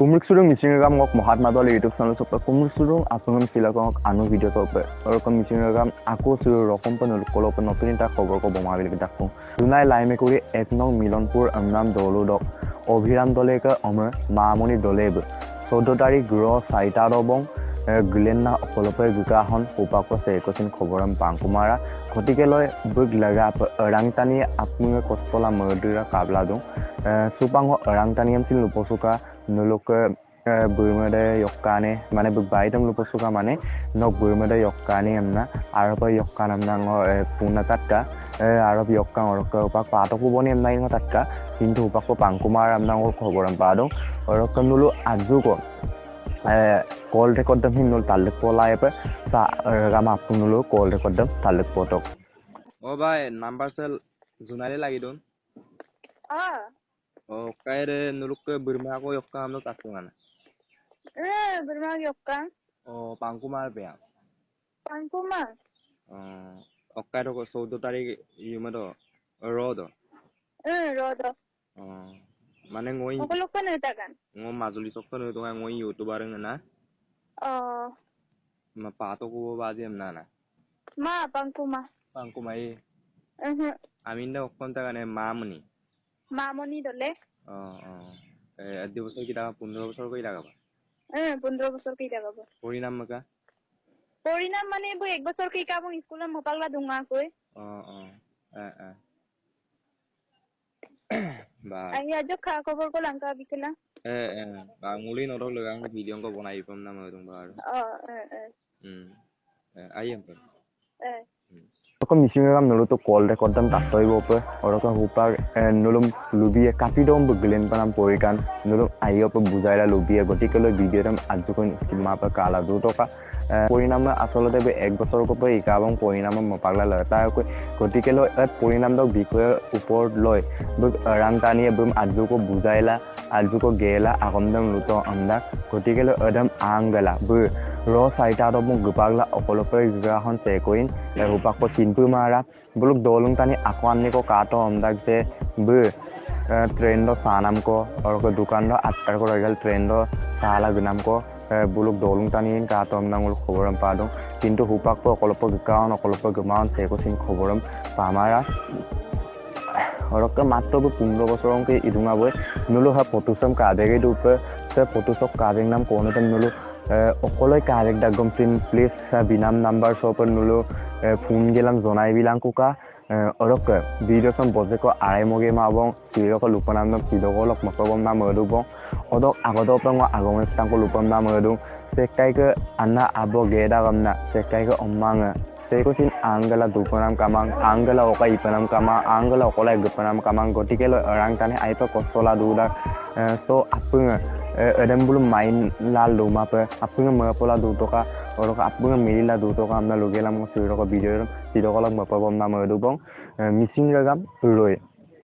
Kumrik surung misingagam ngok Mahatma Dole YouTube channel sopa kumrik surung apungam silakong anu video sopa orokam misingagam aku suru rokom panul kolopan notuni ta khobor ko bomabil kitakku dunai laime kuri eknong Milonpur amnam dolu dok Obhiram Dole ka omer Maamoni Doleb 14 তাৰিখ গ্ৰহ 4টা ৰবং গ্লেনা অকলপে গুকাহন উপাকো সেকোচিন খবৰম পাংকুমাৰা গতিকে লৈ বুগ লগা ৰাংটানি আপুঙে কষ্টলা মৰদুৰা কাবলা দু সুপাং ৰাংটানিয়াম seal লুপসুকা নুলুক বুইমদে yokane মানে বুগ বাইতম লুপসুকা মানে নক বুইমদে yokane আমনা আৰব yokkan আমনা পুনা তাতকা আৰব yokkan অৰক উপাক পাতকু বনি আমনা ইন তাতকা কিন্তু উপাকো পাংকুমাৰা আমনা খবৰম পাদু অৰকম নুলু আজুকো call record them hinul taluk pola epe sa rama punulu call record them taluk potok oh bhai number sel junale lagi don oh kaire nuluk ke burma ko yokka amno takungan burma yokka oh pangkumar pe pangkumar okkai ko 14 tarik yumado rodo rodo মানে ngoi okolok kan utakan ngom majuli sokkan itu ngoi youtuber ngana ma pato ko baji amna na ma pangkuma e aminda okkon ta gane mamoni dole adi bosor kita 15 বছর কই লাগাবা 15 বছর কই লাগাবা পরিণাম মাকা পরিণাম মানে বই 1 বছর কই কাবো স্কুলে মোপালবা দুঙা কই ba ay ajo kha khobor ko langka bikela ba nguli no dog lagang video ko bonai pam na ma dung ba ayam per Orokam misingagam nulu to call record them tattoi bope orokam hupar nulum lubiye kapidom buglen panam porikan nulum ayo pe bujaila lubiye gotikelo video ram ajukon skimma pa kala du toka পরিণাম আসলতে 1 বছৰ কপে ইকাবং পৰিণাম মপাগলা লতা গতিকেলৈ পৰিণাম দক বিষয়ৰ ওপৰত লৈ ৰাংটানিয়ে বম আজুকো বুজাইলা আজুকো গেলা আগমদম লুটো আমদা গতিকেলৈ এদম আংগলা ব ৰ সাইটা দম গুপাগলা অকলপে গ্ৰাহন চেকইন উপাকো চিনপু মাৰা বুলুক দলুং টানি আকৱাননি কো কাটো আমদাক যে ব ট্ৰেন্ড সানাম কো অৰক দোকান আটৰ কো ৰেল ট্রেন্ড সালা গুনাম কো buluk dolung tanin ka tom nangul khoboram padu kintu hupak po okolopo gikaon okolopo gumaon seko sin khoboram pamara orokka matto bu 15 bosorong ke idunga boy nulu ha potusam ka dege dupe se potusok ka deng nam kono tem nulu okoloi ka deg dagom tin please binam number sopor nulu phone gelam jonai bilang kuka orok video som bojeko arai moge mabong tiroko lupanam nam sidoko lok makobom na modubong odok agodo pango agong tangko lupam na modung sekai ke anna abo geda gamna sekai ke omanga seko sin angala dupanam kamang angala okai panam kamang angala okolai gupanam kamang gotikelo orang tane aipa kostola duda so apunga edem bulu main lal luma pe apunga mapola dutoka orok apunga milila dutoka amna logelam siroko video sidoko lok mapabom na modubong missing ragam roi